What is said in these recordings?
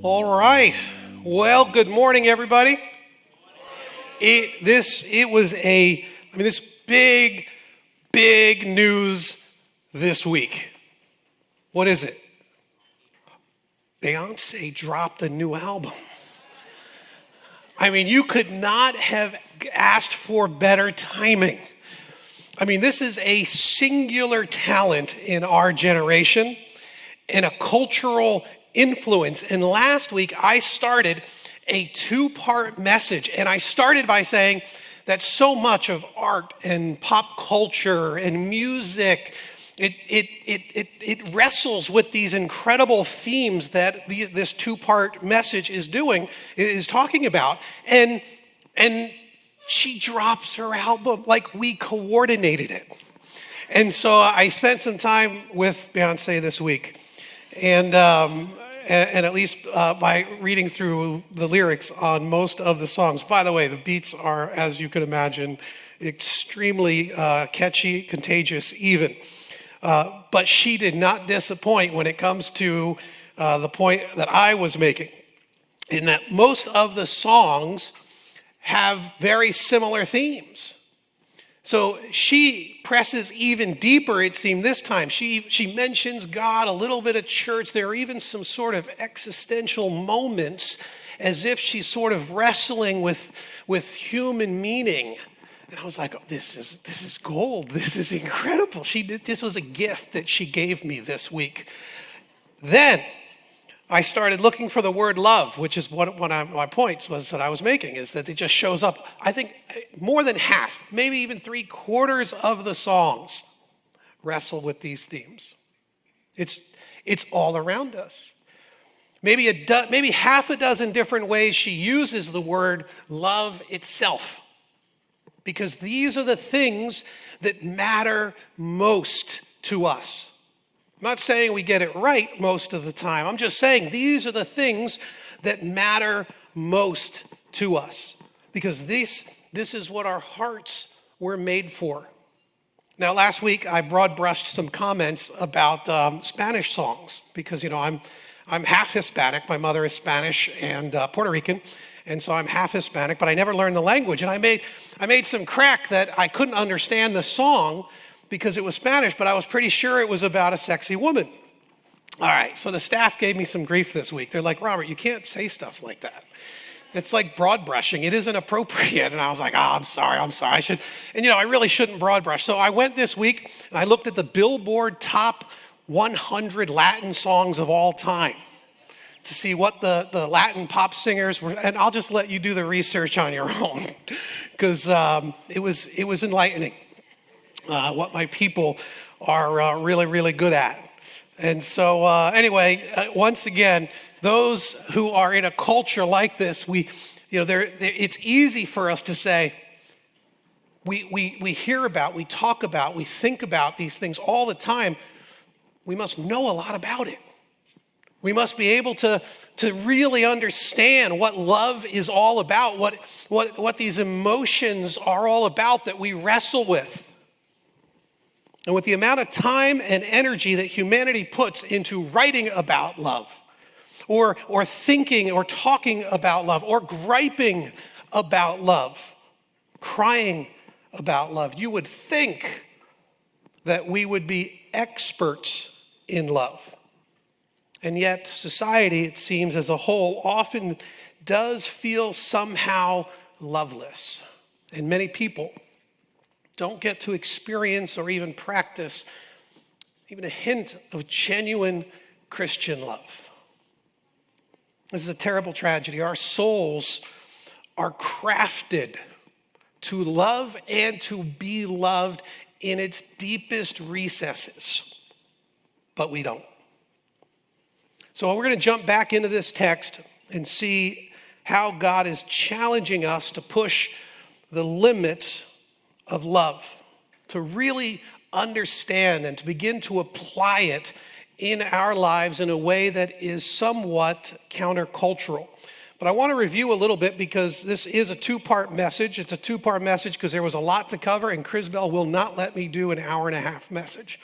All right. Well, good morning, everybody. It was this big news this week. What is it? Beyonce dropped a new album. You could not have asked for better timing. This is a singular talent in our generation and a cultural influence. And last week, I started a two-part message. And I started by saying that so much of art and pop culture and music, it wrestles with these incredible themes that this two-part message is talking about. And she drops her album like we coordinated it. And so I spent some time with Beyonce this week. And at least by reading through the lyrics on most of the songs. By the way, the beats are, as you could imagine, extremely catchy, contagious even. But she did not disappoint when it comes to the point that I was making, in that most of the songs have very similar themes. So she presses even deeper, it seemed this time. She mentions God, a little bit of church. There are even some sort of existential moments as if she's sort of wrestling with human meaning. And I was like, oh, this is gold. This is incredible. This was a gift that she gave me this week. Then I started looking for the word love, which is my points was that I was making, is that it just shows up. I think more than half, maybe even 3/4 of the songs wrestle with these themes. It's all around us. Maybe half a dozen different ways she uses the word love itself, because these are the things that matter most to us. I'm not saying we get it right most of the time. I'm just saying these are the things that matter most to us, because this is what our hearts were made for. Now, last week I broad brushed some comments about Spanish songs, because I'm half Hispanic. My mother is Spanish and Puerto Rican, and so I'm half Hispanic. But I never learned the language, and I made some crack that I couldn't understand the song because it was Spanish, but I was pretty sure it was about a sexy woman. All right, so the staff gave me some grief this week. They're like, Robert, you can't say stuff like that. It's like broad brushing. It isn't appropriate. And I was like, I'm sorry. I should, I really shouldn't broad brush. So I went this week and I looked at the Billboard top 100 Latin songs of all time to see what the Latin pop singers were. And I'll just let you do the research on your own, because it was enlightening. What my people are really, really good at. And so anyway, once again, those who are in a culture like this, it's easy for us to say, we hear about, we talk about, we think about these things all the time. We must know a lot about it. We must be able to really understand what love is all about, what these emotions are all about that we wrestle with. And with the amount of time and energy that humanity puts into writing about love, or thinking or talking about love, or griping about love, crying about love, you would think that we would be experts in love. And yet society, it seems as a whole, often does feel somehow loveless. And many people don't get to experience or even practice even a hint of genuine Christian love. This is a terrible tragedy. Our souls are crafted to love and to be loved in its deepest recesses, but we don't. So we're going to jump back into this text and see how God is challenging us to push the limits of love, to really understand and to begin to apply it in our lives in a way that is somewhat countercultural. But I want to review a little bit, because this is a two-part message. It's a two-part message because there was a lot to cover, and Chris Bell will not let me do an hour-and-a-half message.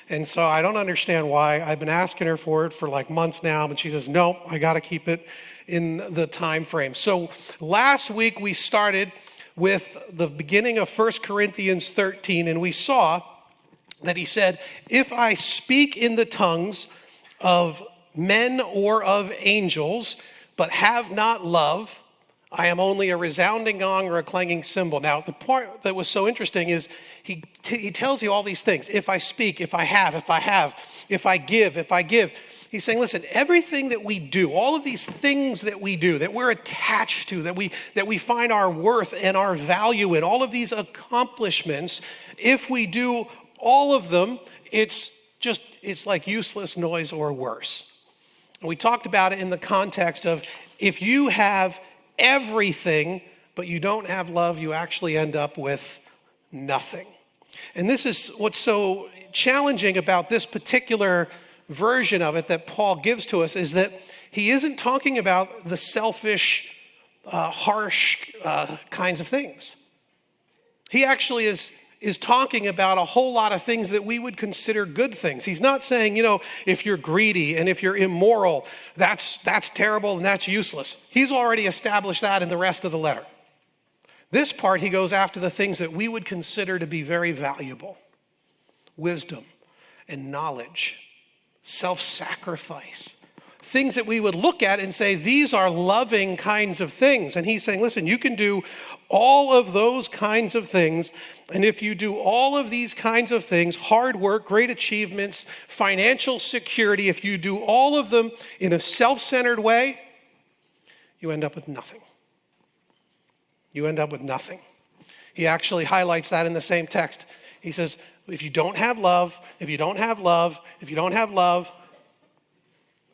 And so I don't understand why. I've been asking her for it for like months now, but she says, no, I got to keep it in the time frame. So last week we started with the beginning of 1 Corinthians 13, and we saw that he said, if I speak in the tongues of men or of angels, but have not love, I am only a resounding gong or a clanging cymbal. Now, the part that was so interesting is he tells you all these things. If I speak, if I have, if I give. He's saying, listen, everything that we do, all of these things that we do, that we're attached to, that we find our worth and our value in, all of these accomplishments, if we do all of them, it's like useless noise or worse. And we talked about it in the context of if you have everything, but you don't have love, you actually end up with nothing. And this is what's so challenging about this particular version of it that Paul gives to us, is that he isn't talking about the selfish, harsh kinds of things. He actually is talking about a whole lot of things that we would consider good things. He's not saying, if you're greedy and if you're immoral, that's terrible and that's useless. He's already established that in the rest of the letter. This part, he goes after the things that we would consider to be very valuable: wisdom and knowledge, self-sacrifice, things that we would look at and say, these are loving kinds of things. And he's saying, listen, you can do all of those kinds of things. And if you do all of these kinds of things, hard work, great achievements, financial security, if you do all of them in a self-centered way, you end up with nothing. You end up with nothing. He actually highlights that in the same text. He says, if you don't have love,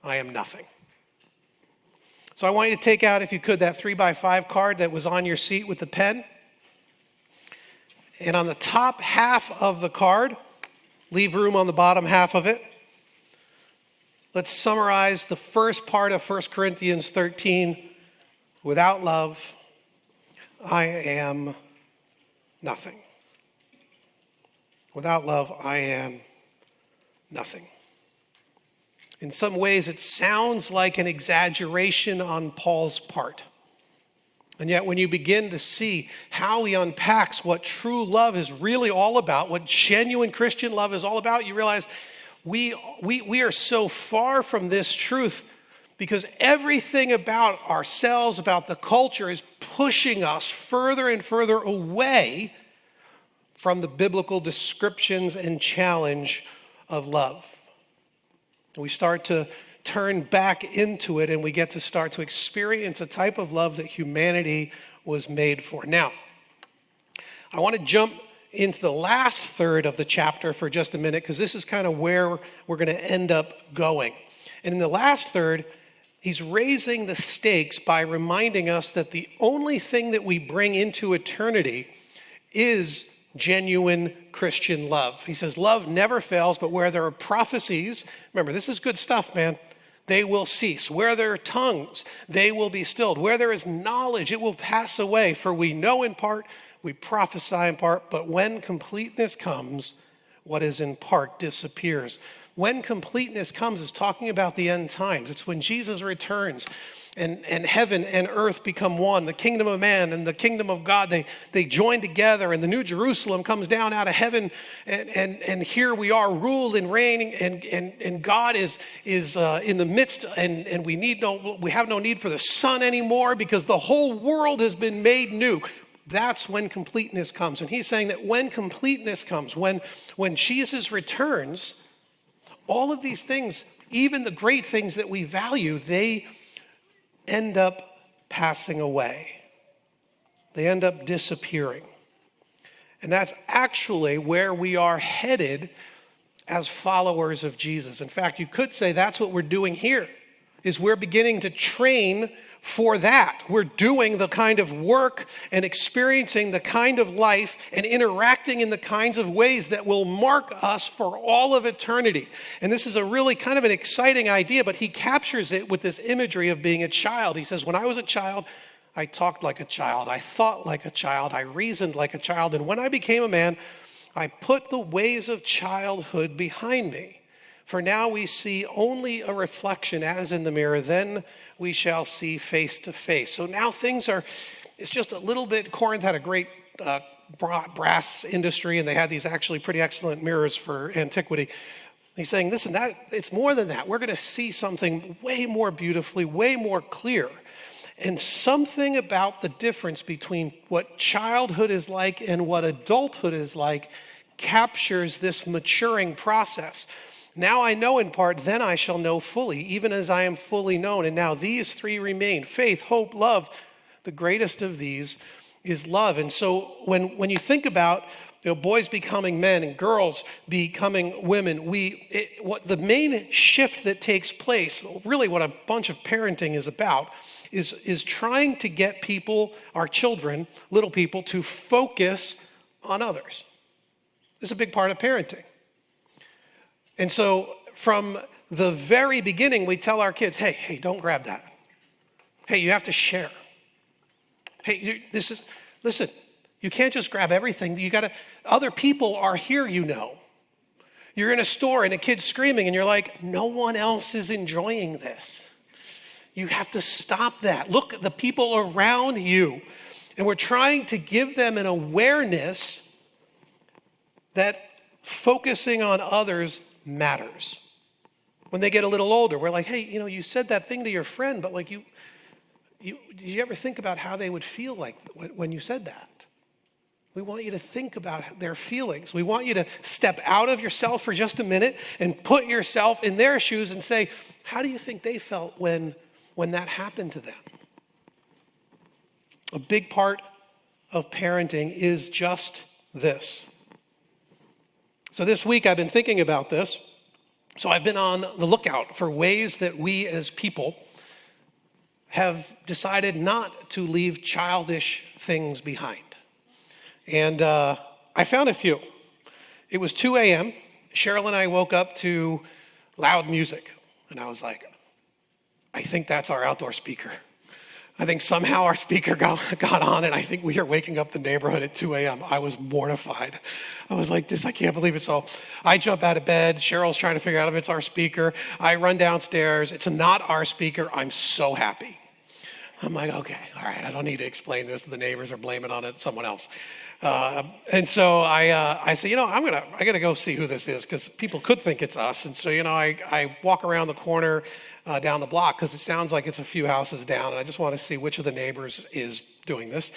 I am nothing. So I want you to take out, if you could, that 3x5 card that was on your seat with the pen. And on the top half of the card, leave room on the bottom half of it. Let's summarize the first part of 1 Corinthians 13. Without love, I am nothing. Without love, I am nothing. In some ways, it sounds like an exaggeration on Paul's part. And yet, when you begin to see how he unpacks what true love is really all about, what genuine Christian love is all about, you realize we are so far from this truth because everything about ourselves, about the culture, is pushing us further and further away from the biblical descriptions and challenge of love. We start to turn back into it, and we get to start to experience a type of love that humanity was made for. Now, I want to jump into the last third of the chapter for just a minute, because this is kind of where we're going to end up going. And in the last third, he's raising the stakes by reminding us that the only thing that we bring into eternity is genuine Christian love. He says, love never fails, but where there are prophecies, remember, this is good stuff, man, they will cease. Where there are tongues, they will be stilled. Where there is knowledge, it will pass away. For we know in part, we prophesy in part, but when completeness comes, what is in part disappears. When completeness comes, it's talking about the end times. It's when Jesus returns and heaven and earth become one. The kingdom of man and the kingdom of God, they join together, and the new Jerusalem comes down out of heaven, and here we are ruled and reigning, and God is in the midst, and we have no need for the sun anymore because the whole world has been made new. That's when completeness comes. And he's saying that when completeness comes, when Jesus returns, all of these things, even the great things that we value, they end up passing away. They end up disappearing. And that's actually where we are headed as followers of Jesus. In fact, you could say that's what we're doing here, is we're beginning to train for that. We're doing the kind of work and experiencing the kind of life and interacting in the kinds of ways that will mark us for all of eternity. And this is a really kind of an exciting idea, but he captures it with this imagery of being a child. He says, when I was a child, I talked like a child. I thought like a child. I reasoned like a child. And when I became a man, I put the ways of childhood behind me. For now we see only a reflection as in the mirror, then we shall see face to face. So now it's just a little bit. Corinth had a great brass industry, and they had these actually pretty excellent mirrors for antiquity. He's saying, listen, it's more than that. We're going to see something way more beautifully, way more clear. And something about the difference between what childhood is like and what adulthood is like captures this maturing process. Now I know in part, then I shall know fully, even as I am fully known. And now these three remain: faith, hope, love. The greatest of these is love. And so when you think about boys becoming men and girls becoming women, what the main shift that takes place, really what a bunch of parenting is about, is trying to get people, our children, little people, to focus on others. This is a big part of parenting. And so from the very beginning, we tell our kids, hey, don't grab that. Hey, you have to share. Hey, listen, you can't just grab everything. Other people are here, You're in a store and a kid's screaming and you're like, no one else is enjoying this. You have to stop that. Look at the people around you. And we're trying to give them an awareness that focusing on others matters. When they get a little older, we're like, hey, you said that thing to your friend, but did you ever think about how they would feel like when you said that? We want you to think about their feelings. We want you to step out of yourself for just a minute and put yourself in their shoes and say, how do you think they felt when that happened to them? A big part of parenting is just this. So this week I've been thinking about this. So I've been on the lookout for ways that we as people have decided not to leave childish things behind. And I found a few. It was 2 a.m. Cheryl and I woke up to loud music. And I was like, I think that's our outdoor speaker. I think somehow our speaker got on, and I think we are waking up the neighborhood at 2 a.m. I was mortified. I was like, I can't believe it. So I jump out of bed. Cheryl's trying to figure out if it's our speaker. I run downstairs. It's not our speaker. I'm so happy. I'm like, okay, all right, I don't need to explain this to the neighbors or blame it on someone else. And so I say, I got to go see who this is because people could think it's us. And so, I walk around the corner down the block because it sounds like it's a few houses down, and I just want to see which of the neighbors is doing this.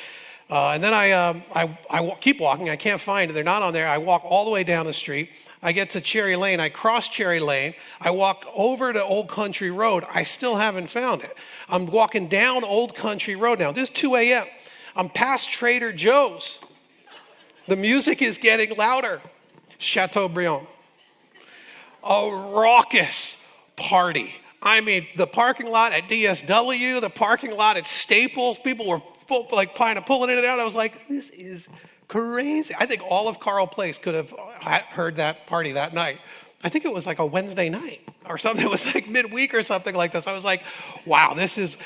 And then I keep walking. I can't find it. They're not on there. I walk all the way down the street. I get to Cherry Lane. I cross Cherry Lane. I walk over to Old Country Road. I still haven't found it. I'm walking down Old Country Road now. This is 2 a.m. I'm past Trader Joe's. The music is getting louder. Chateaubriand. A raucous party. I mean, the parking lot at DSW, the parking lot at Staples, people were kind of pulling in and out. I was like, this is crazy. I think all of Carl Place could have heard that party that night. I think it was like a Wednesday night or something. It was like midweek or something like this. I was like, wow, this is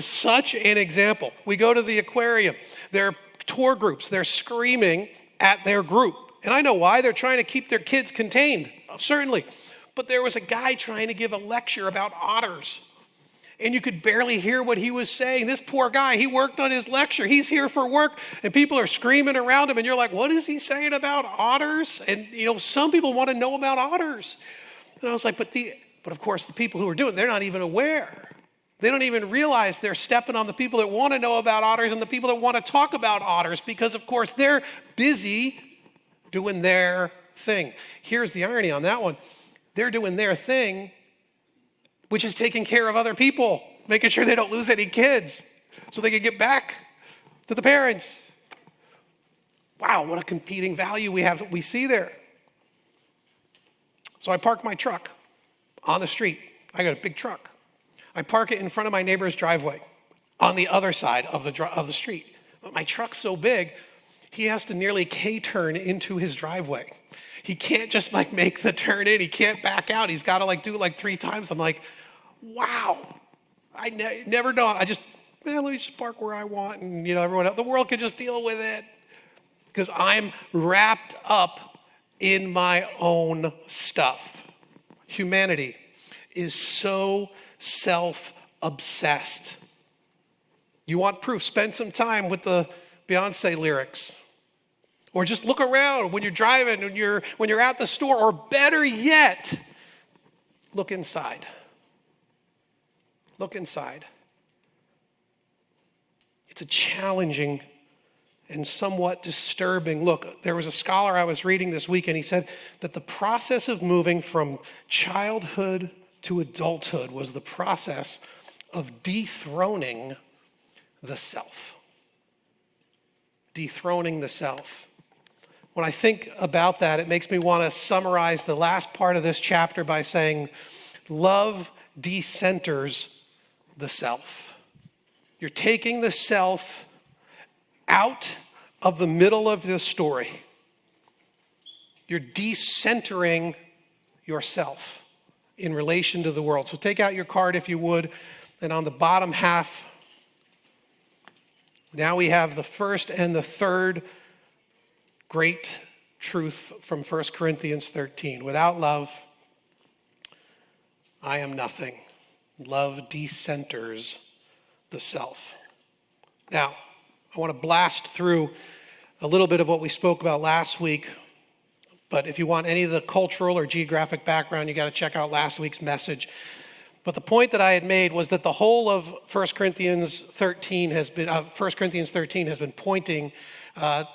such an example. We go to the aquarium. There are tour groups. They're screaming at their group. And I know why. They're trying to keep their kids contained, certainly. But there was a guy trying to give a lecture about otters. And you could barely hear what he was saying. This poor guy, he worked on his lecture. He's here for work, and people are screaming around him, and you're like, what is he saying about otters? And, some people want to know about otters. And I was like, but of course, the people who are doing it, they're not even aware. They don't even realize they're stepping on the people that want to know about otters and the people that want to talk about otters because, of course, they're busy doing their thing. Here's the irony on that one. They're doing their thing, which is taking care of other people, making sure they don't lose any kids so they can get back to the parents. Wow, what a competing value we see there. So I park my truck on the street. I got a big truck. I park it in front of my neighbor's driveway on the other side of the street. But my truck's so big, he has to nearly K-turn into his driveway. He can't just make the turn in. He can't back out. He's got to do it 3 times. I'm like, wow. I never know. Let me just park where I want. And, everyone else, the world can just deal with it. Because I'm wrapped up in my own stuff. Humanity is so self-obsessed. You want proof? Spend some time with the Beyonce lyrics. Or just look around when you're driving, when you're at the store, or better yet, look inside. Look inside. It's a challenging and somewhat disturbing look. There was a scholar I was reading this week, and he said that the process of moving from childhood to adulthood was the process of dethroning the self. Dethroning the self. When I think about that, it makes me want to summarize the last part of this chapter by saying, love decenters the self. You're taking the self out of the middle of the story. You're decentering yourself in relation to the world. So take out your card if you would, and on the bottom half, now we have the first and the third great truth from 1 Corinthians 13. Without love, I am nothing. Love decenters the self. Now, I want to blast through a little bit of what we spoke about last week, but if you want any of the cultural or geographic background, you got to check out last week's message. But the point that I had made was that the whole of 1 Corinthians 13 has been pointing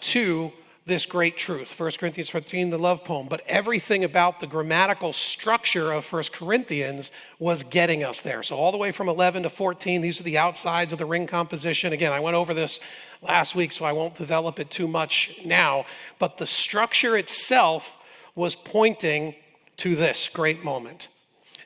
to this great truth. 1 Corinthians 13, the love poem. But everything about the grammatical structure of 1 Corinthians was getting us there. So all the way from 11 to 14, these are the outsides of the ring composition. Again, I went over this last week, so I won't develop it too much now. But the structure itself was pointing to this great moment.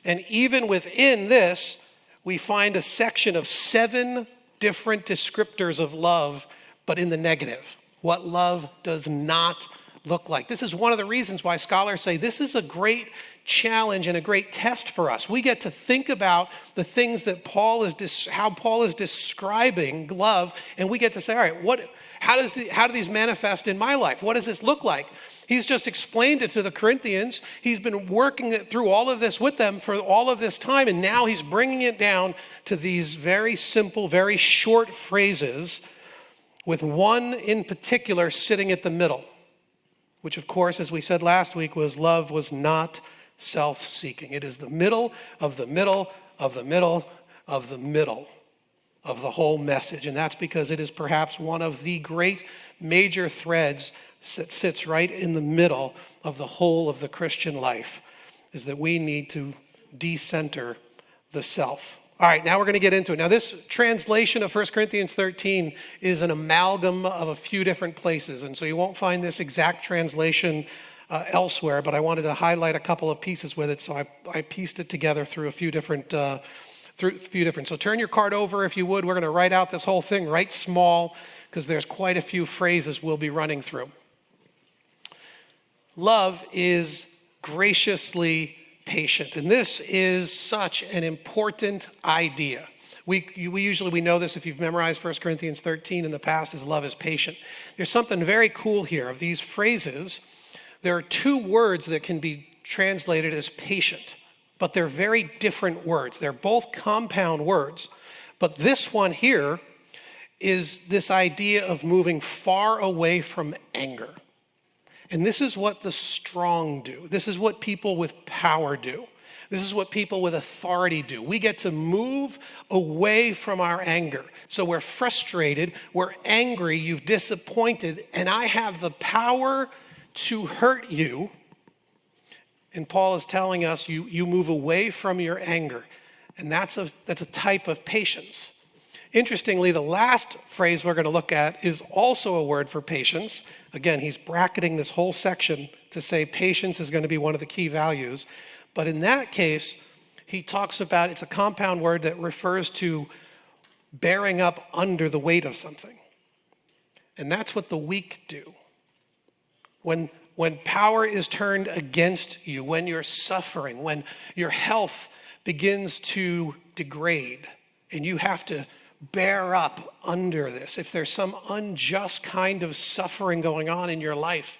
And even within this, we find a section of 7 different descriptors of love, but in the negative. What love does not look like. This is one of the reasons why scholars say this is a great challenge and a great test for us. We get to think about the things that how Paul is describing love, and we get to say, all right, how do these manifest in my life? What does this look like? He's just explained it to the Corinthians. He's been working through all of this with them for all of this time, and now he's bringing it down to these very simple, very short phrases, with one in particular sitting at the middle, which of course, as we said last week, was love was not self-seeking. It is the middle of the middle of the middle of the middle of the whole message. And that's because it is perhaps one of the great major threads that sits right in the middle of the whole of the Christian life, is that we need to decenter the self. All right, now we're going to get into it. Now, this translation of 1 Corinthians 13 is an amalgam of a few different places, and so you won't find this exact translation elsewhere, but I wanted to highlight a couple of pieces with it, so I pieced it together through a few different. So turn your card over if you would. We're going to write out this whole thing, write small, because there's quite a few phrases we'll be running through. Love is graciously patient. And this is such an important idea. We know this if you've memorized 1 Corinthians 13 in the past, is love is patient. There's something very cool here of these phrases. There are 2 words that can be translated as patient, but they're very different words. They're both compound words. But this one here is this idea of moving far away from anger. And this is what the strong do. This is what people with power do. This is what people with authority do. We get to move away from our anger. So we're frustrated, we're angry, you've disappointed, and I have the power to hurt you. And Paul is telling us you move away from your anger. And that's a type of patience. Interestingly, the last phrase we're going to look at is also a word for patience. Again, he's bracketing this whole section to say patience is going to be one of the key values. But in that case, he talks about, it's a compound word that refers to bearing up under the weight of something. And that's what the weak do. When power is turned against you, when you're suffering, when your health begins to degrade, and you have to bear up under this, if there's some unjust kind of suffering going on in your life,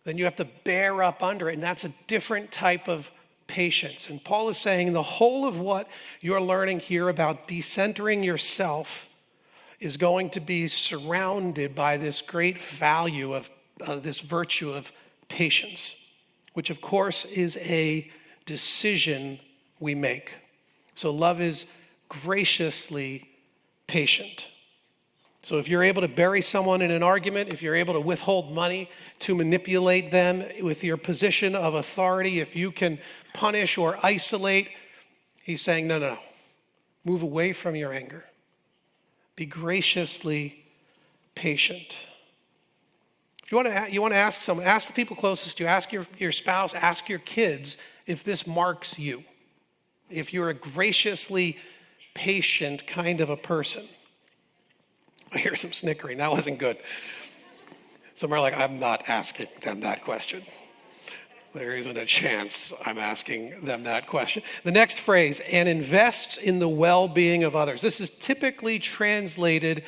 then you have to bear up under it. And that's a different type of patience. And Paul is saying the whole of what you're learning here about decentering yourself is going to be surrounded by this great value of this virtue of patience, which of course is a decision we make. So love is graciously patient. So if you're able to bury someone in an argument, if you're able to withhold money to manipulate them with your position of authority, if you can punish or isolate, he's saying, no. Move away from your anger. Be graciously patient. If you want to ask someone, ask the people closest to you, ask your spouse, ask your kids if this marks you. If you're a graciously patient kind of a person. I hear some snickering. That wasn't good. Some are like, I'm not asking them that question. There isn't a chance I'm asking them that question. The next phrase, and invests in the well-being of others. This is typically translated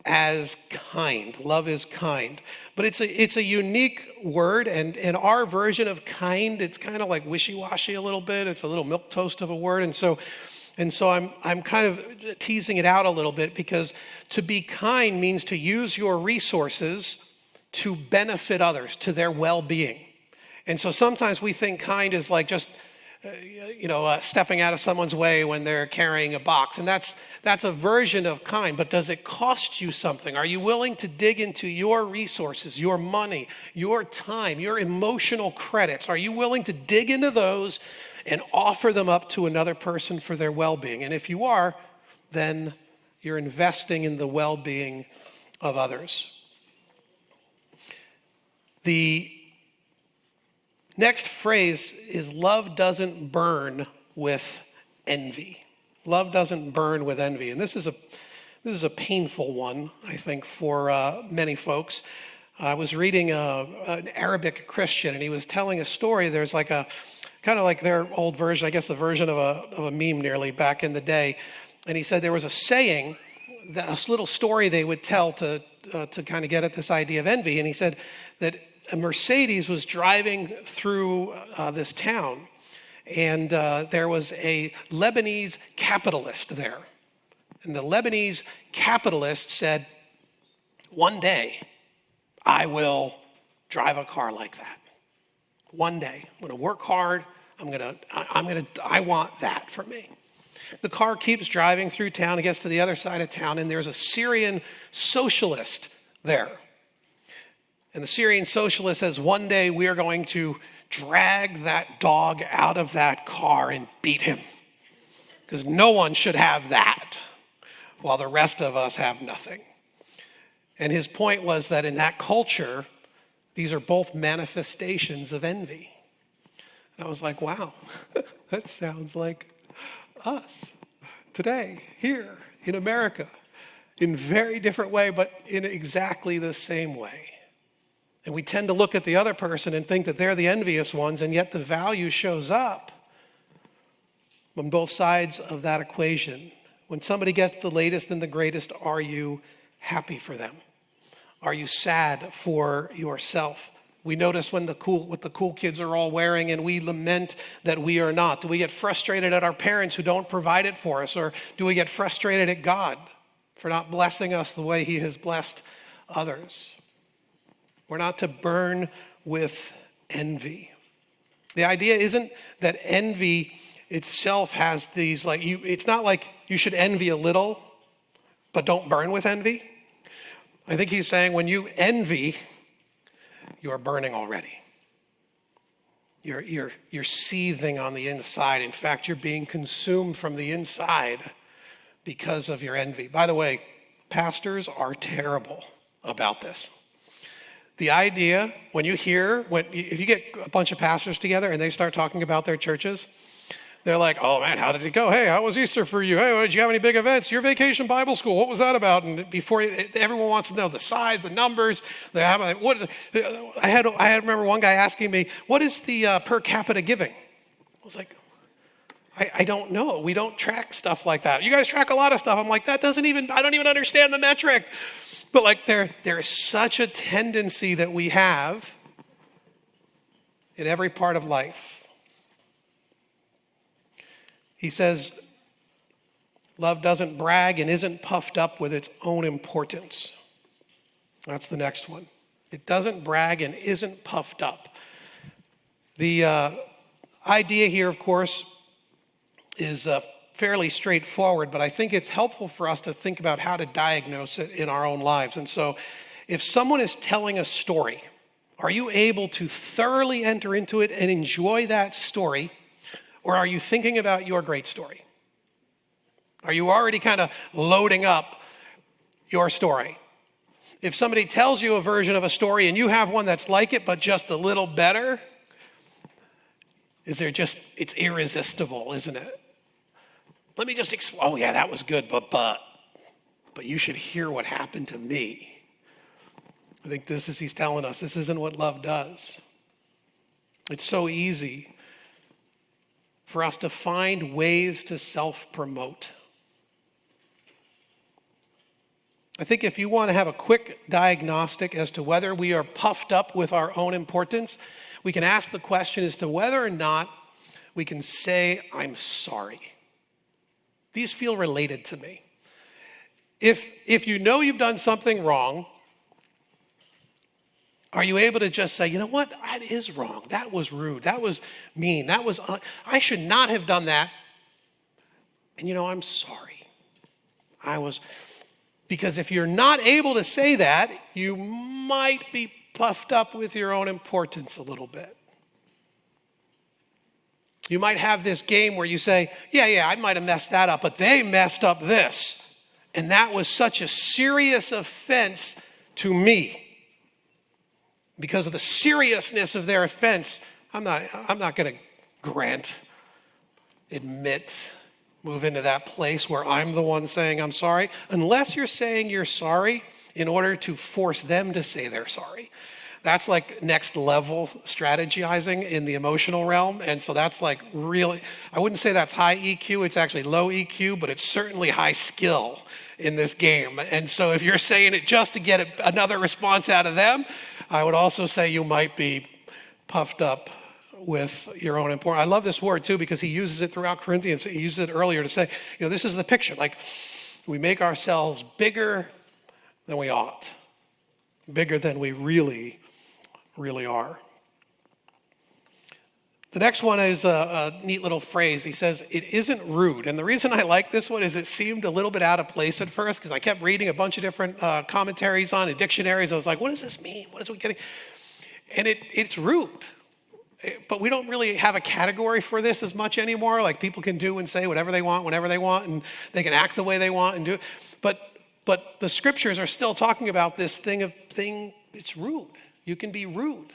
as kind. Love is kind. But it's a unique word, and in our version of kind, it's kind of like wishy-washy a little bit. It's a little milquetoast of a word, and so I'm kind of teasing it out a little bit, because to be kind means to use your resources to benefit others, to their well-being. And so sometimes we think kind is like just stepping out of someone's way when they're carrying a box. And that's a version of kind, but does it cost you something? Are you willing to dig into your resources, your money, your time, your emotional credits? Are you willing to dig into those and offer them up to another person for their well-being? And if you are, then you're investing in the well-being of others. The next phrase is love doesn't burn with envy. Love doesn't burn with envy. And this is a painful one, I think, for many folks. I was reading an Arabic Christian, and he was telling a story. There's like a kind of like their old version, I guess a version of a meme nearly back in the day. And he said there was a saying, a little story they would tell to kind of get at this idea of envy. And he said that a Mercedes was driving through this town, and there was a Lebanese capitalist there. And the Lebanese capitalist said, one day I will drive a car like that. One day, I'm going to work hard. I want that for me. The car keeps driving through town. It gets to the other side of town, and there's a Syrian socialist there. And the Syrian socialist says, one day we are going to drag that dog out of that car and beat him, because no one should have that while the rest of us have nothing. And his point was that in that culture, these are both manifestations of envy. And I was like, wow, that sounds like us today, here in America, in very different way, but in exactly the same way. And we tend to look at the other person and think that they're the envious ones, and yet the value shows up on both sides of that equation. When somebody gets the latest and the greatest, are you happy for them? Are you sad for yourself? We notice what the cool kids are all wearing, and we lament that we are not. Do we get frustrated at our parents who don't provide it for us, or do we get frustrated at God for not blessing us the way he has blessed others? We're not to burn with envy. The idea isn't that envy itself has these it's not like you should envy a little, but don't burn with envy. I think he's saying when you envy, you're burning already. You're seething on the inside. In fact, you're being consumed from the inside because of your envy. By the way, pastors are terrible about this. The idea, if you get a bunch of pastors together and they start talking about their churches, they're like, oh man, how did it go? Hey, how was Easter for you? Hey, did you have any big events? Your vacation Bible school, what was that about? And everyone wants to know the size, the numbers. I remember one guy asking me, what is the per capita giving? I was like, I don't know. We don't track stuff like that. You guys track a lot of stuff. I'm like, I don't even understand the metric. But there is such a tendency that we have in every part of life. He says, love doesn't brag and isn't puffed up with its own importance. That's the next one. It doesn't brag and isn't puffed up. The idea here, of course, is fairly straightforward, but I think it's helpful for us to think about how to diagnose it in our own lives. And so if someone is telling a story, are you able to thoroughly enter into it and enjoy that story, or are you thinking about your great story? Are you already kind of loading up your story? If somebody tells you a version of a story and you have one that's like it but just a little better, it's irresistible, isn't it? Let me just oh yeah, that was good, but you should hear what happened to me. I think he's telling us, this isn't what love does. It's so easy for us to find ways to self-promote. I think if you want to have a quick diagnostic as to whether we are puffed up with our own importance, we can ask the question as to whether or not we can say, I'm sorry. These feel related to me. If you know you've done something wrong, are you able to just say, you know what, that is wrong. That was rude. That was mean. I should not have done that. And I'm sorry. Because if you're not able to say that, you might be puffed up with your own importance a little bit. You might have this game where you say, yeah, I might have messed that up, but they messed up this. And that was such a serious offense to me. Because of the seriousness of their offense, I'm not going to move into that place where I'm the one saying I'm sorry, unless you're saying you're sorry in order to force them to say they're sorry. That's like next level strategizing in the emotional realm. And so that's like really, I wouldn't say that's high EQ, it's actually low EQ, but it's certainly high skill in this game. And so if you're saying it just to get another response out of them, I would also say you might be puffed up with your own importance. I love this word too because he uses it throughout Corinthians. He used it earlier to say, this is the picture. Like we make ourselves bigger than we ought, bigger than we really are. The next one is a neat little phrase. He says, it isn't rude. And the reason I like this one is it seemed a little bit out of place at first because I kept reading a bunch of different commentaries on it, dictionaries. I was like, what does this mean? What is we getting? And it's rude. But we don't really have a category for this as much anymore. Like people can do and say whatever they want, whenever they want, and they can act the way they want and do it. But the scriptures are still talking about this thing, it's rude. You can be rude.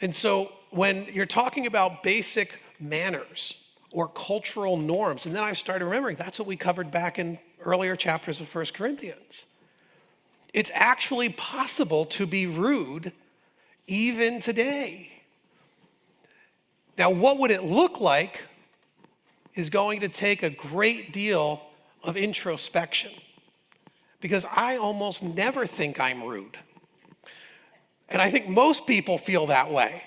And so when you're talking about basic manners or cultural norms, and then I started remembering that's what we covered back in earlier chapters of 1 Corinthians. It's actually possible to be rude even today. Now, what would it look like is going to take a great deal of introspection because I almost never think I'm rude. And I think most people feel that way.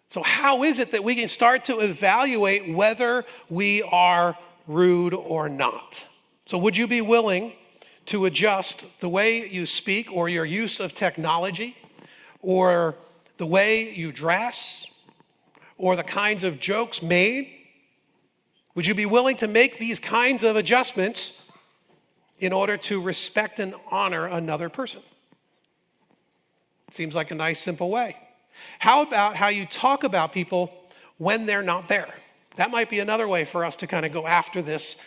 So how is it that we can start to evaluate whether we are rude or not? So would you be willing to adjust the way you speak or your use of technology or the way you dress or the kinds of jokes made? Would you be willing to make these kinds of adjustments in order to respect and honor another person? Seems like a nice, simple way. How about how you talk about people when they're not there? That might be another way for us to kind of go after this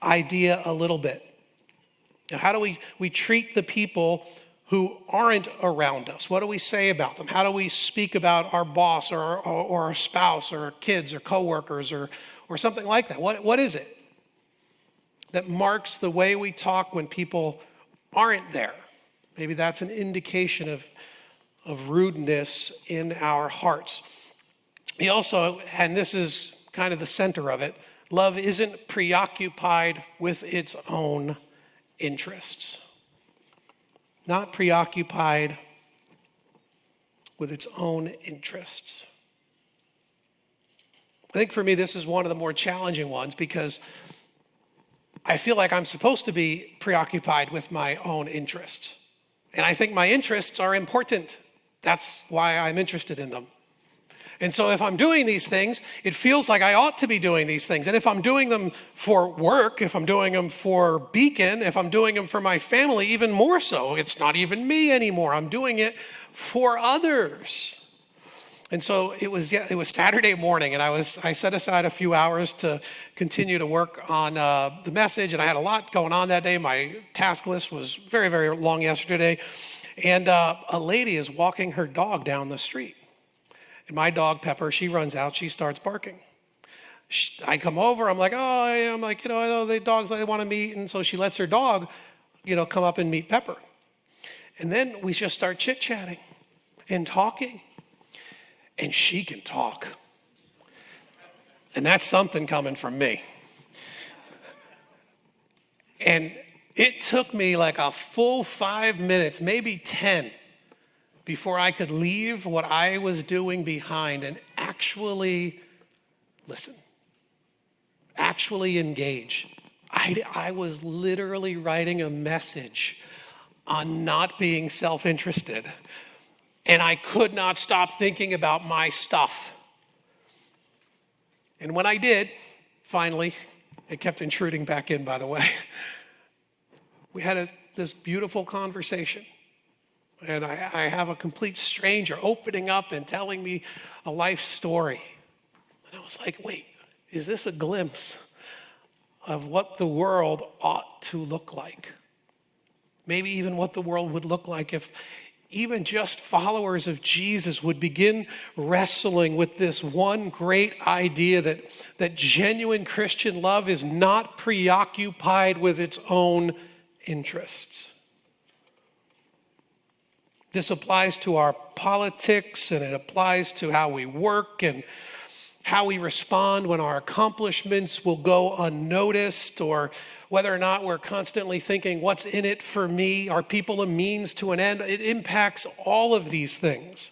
idea a little bit. Now, how do we treat the people who aren't around us? What do we say about them? How do we speak about our boss or our spouse or kids or coworkers or something like that? What is it that marks the way we talk when people aren't there? Maybe that's an indication of rudeness in our hearts. He also, and this is kind of the center of it, love isn't preoccupied with its own interests. Not preoccupied with its own interests. I think for me, this is one of the more challenging ones because I feel like I'm supposed to be preoccupied with my own interests. And I think my interests are important. That's why I'm interested in them. And so if I'm doing these things, it feels like I ought to be doing these things. And if I'm doing them for work, if I'm doing them for Beacon, if I'm doing them for my family, even more so, it's not even me anymore. I'm doing it for others. And so it was Saturday morning, and I set aside a few hours to continue to work on the message, and I had a lot going on that day. My task list was very, very long yesterday. And a lady is walking her dog down the street. And my dog, Pepper, she runs out, she starts barking. I come over, I'm like, I know the dogs, they want to meet. And so she lets her dog, come up and meet Pepper. And then we just start chit-chatting and talking. And she can talk. And that's something coming from me. And it took me like a full 5 minutes, maybe 10, before I could leave what I was doing behind and actually listen, actually engage. I was literally writing a message on not being self-interested, and I could not stop thinking about my stuff. And when I did, finally, it kept intruding back in, by the way, we had this beautiful conversation. And I have a complete stranger opening up and telling me a life story. And I was like, wait, is this a glimpse of what the world ought to look like? Maybe even what the world would look like if even just followers of Jesus would begin wrestling with this one great idea that genuine Christian love is not preoccupied with its own interests. This applies to our politics, and it applies to how we work and how we respond when our accomplishments will go unnoticed, or whether or not we're constantly thinking, what's in it for me? Are people a means to an end? It impacts all of these things.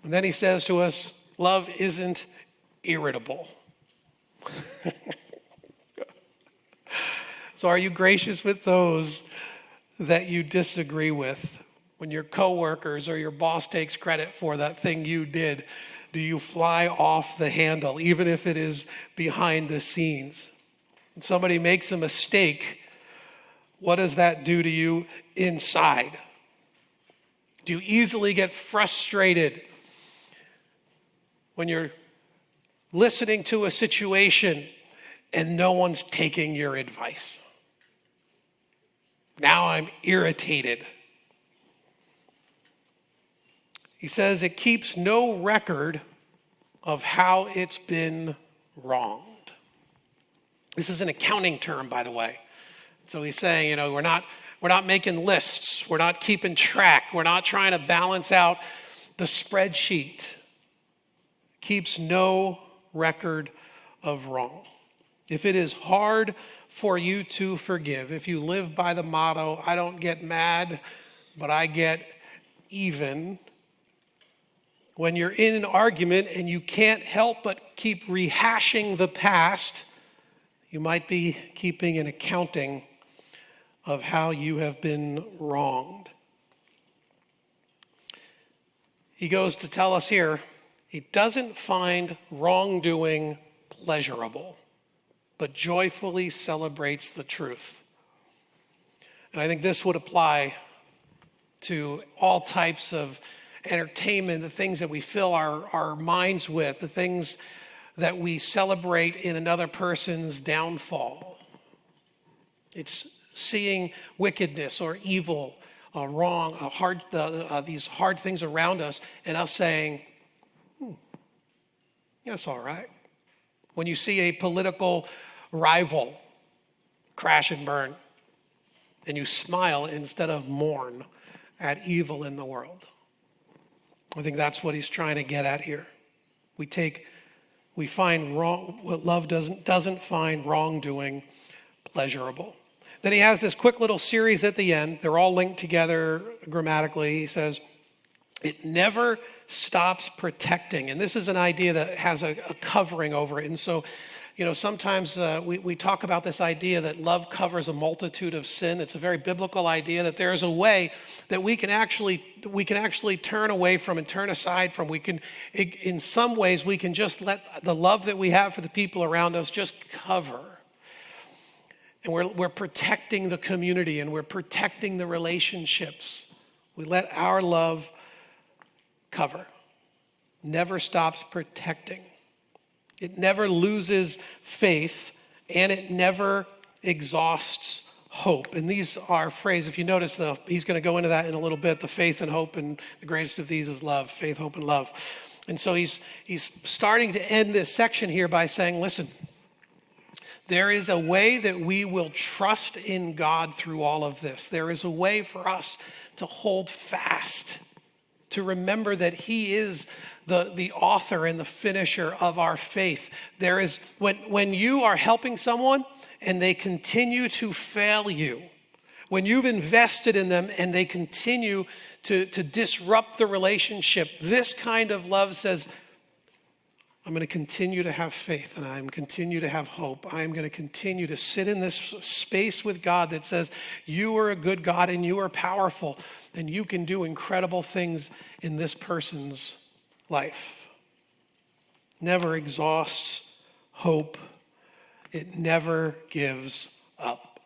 And then he says to us, love isn't irritable. So are you gracious with those that you disagree with? When your coworkers or your boss takes credit for that thing you did, do you fly off the handle, even if it is behind the scenes? When somebody makes a mistake, what does that do to you inside? Do you easily get frustrated when you're listening to a situation and no one's taking your advice? Now I'm irritated. He says it keeps no record of how it's been wronged. This is an accounting term, by the way. So he's saying, we're not making lists. We're not keeping track. We're not trying to balance out the spreadsheet. Keeps no record of wrong. If it is hard for you to forgive, if you live by the motto, I don't get mad, but I get even, when you're in an argument and you can't help but keep rehashing the past, you might be keeping an accounting of how you have been wronged. He goes to tell us here, he doesn't find wrongdoing pleasurable, but joyfully celebrates the truth. And I think this would apply to all types of entertainment, the things that we fill our minds with, the things that we celebrate in another person's downfall. It's seeing wickedness or evil, wrong, these hard things around us, and us saying, that's all right. When you see a political rival crash and burn, and you smile instead of mourn at evil in the world. I think that's what he's trying to get at here. We find wrong, what love doesn't find wrongdoing pleasurable. Then he has this quick little series at the end. They're all linked together grammatically. He says, It never stops protecting. And this is an idea that has a covering over it. And so, sometimes we talk about this idea that love covers a multitude of sin. It's a very biblical idea that there is a way that we can actually turn away from and turn aside from. In some ways, we can just let the love that we have for the people around us just cover. And we're protecting the community and we're protecting the relationships. We let our love cover. Never stops protecting. It never loses faith, and it never exhausts hope. And these are phrases, if you notice, he's going to go into that in a little bit, the faith and hope, and the greatest of these is love, faith, hope, and love. And so he's starting to end this section here by saying, listen, there is a way that we will trust in God through all of this. There is a way for us to hold fast, to remember that he is the author and the finisher of our faith. There is, when you are helping someone and they continue to fail you, when you've invested in them and they continue to disrupt the relationship, this kind of love says, I'm going to continue to have faith and I'm continue to have hope. I'm going to continue to sit in this space with God that says, you are a good God and you are powerful and you can do incredible things in this person's life. Never exhausts hope. It never gives up.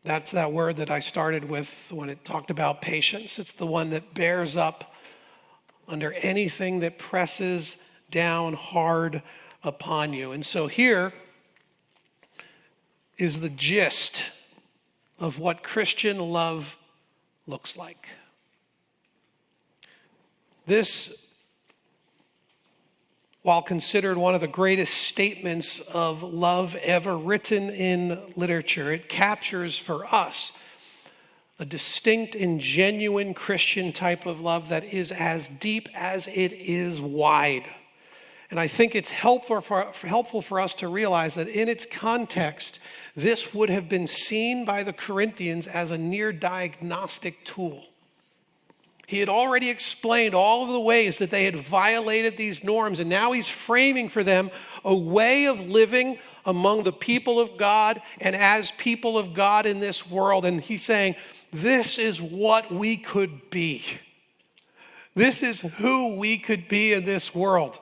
That's that word that I started with when it talked about patience. It's the one that bears up under anything that presses down hard upon you. And so here is the gist of what Christian love looks like. This, while considered one of the greatest statements of love ever written in literature, it captures for us a distinct and genuine Christian type of love that is as deep as it is wide. And I think it's helpful for us to realize that in its context, this would have been seen by the Corinthians as a near diagnostic tool. He had already explained all of the ways that they had violated these norms, and now he's framing for them a way of living among the people of God and as people of God in this world. And he's saying, this is what we could be. This is who we could be in this world.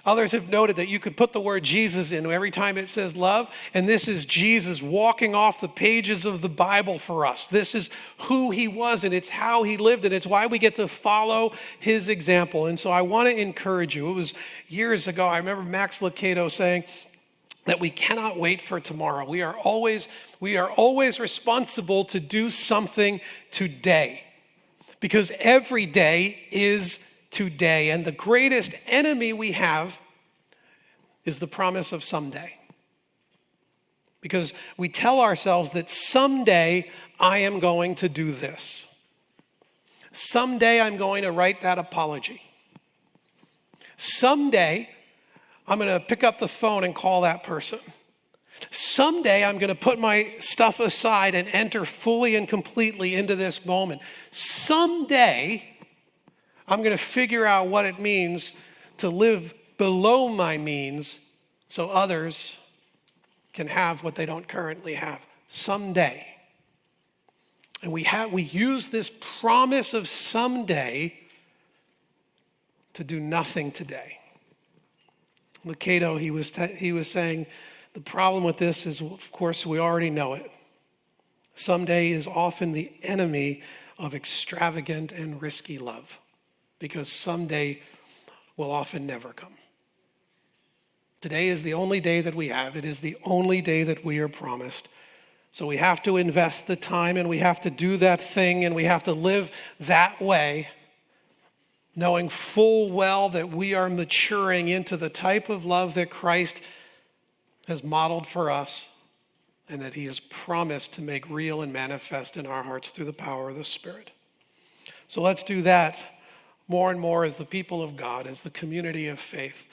Others have noted that you could put the word Jesus in every time it says love, and this is Jesus walking off the pages of the Bible for us. This is who he was, and it's how he lived, and it's why we get to follow his example. And so I want to encourage you. It was years ago, I remember Max Lucado saying that we cannot wait for tomorrow. We are always responsible to do something today, because every day is today. And the greatest enemy we have is the promise of someday. Because we tell ourselves that someday I am going to do this. Someday I'm going to write that apology. Someday I'm going to pick up the phone and call that person. Someday I'm going to put my stuff aside and enter fully and completely into this moment. Someday I'm going to figure out what it means to live below my means so others can have what they don't currently have someday. And we use this promise of someday to do nothing today. Lucado, he was saying the problem with this is, of course, we already know it. Someday is often the enemy of extravagant and risky love, because someday will often never come. Today is the only day that we have. It is the only day that we are promised. So we have to invest the time and we have to do that thing and we have to live that way, knowing full well that we are maturing into the type of love that Christ has modeled for us and that he has promised to make real and manifest in our hearts through the power of the Spirit. So let's do that more and more as the people of God, as the community of faith,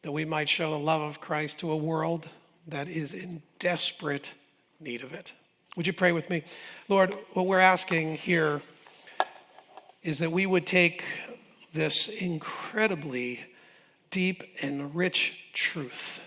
that we might show the love of Christ to a world that is in desperate need of it. Would you pray with me? Lord, what we're asking here is that we would take this incredibly deep and rich truth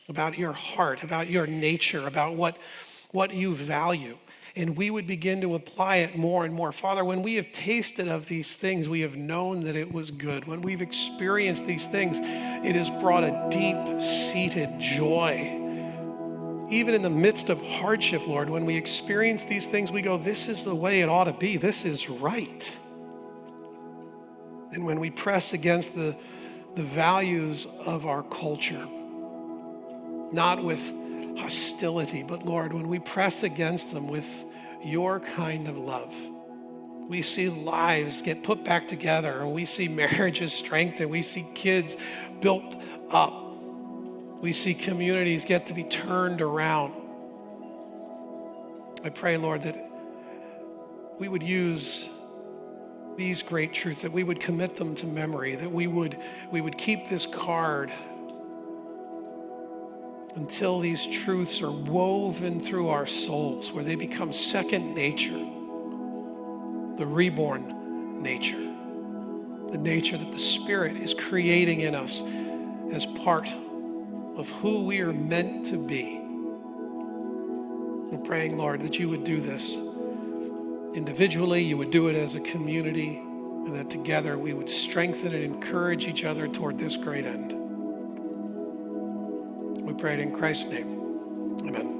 about your heart, about your nature, about what you value, and we would begin to apply it more and more. Father, when we have tasted of these things, we have known that it was good. When we've experienced these things, it has brought a deep-seated joy. Even in the midst of hardship, Lord, when we experience these things, we go, this is the way it ought to be. This is right. And when we press against the values of our culture, not with hostility, but Lord, when we press against them with your kind of love, we see lives get put back together, and we see marriages strengthened, we see kids built up, we see communities get to be turned around. I pray, Lord, that we would use these great truths, that we would commit them to memory, that we would keep this card until these truths are woven through our souls, where they become second nature, the reborn nature, the nature that the Spirit is creating in us as part of who we are meant to be. I'm praying, Lord, that you would do this individually, you would do it as a community, and that together we would strengthen and encourage each other toward this great end. We pray it in Christ's name. Amen.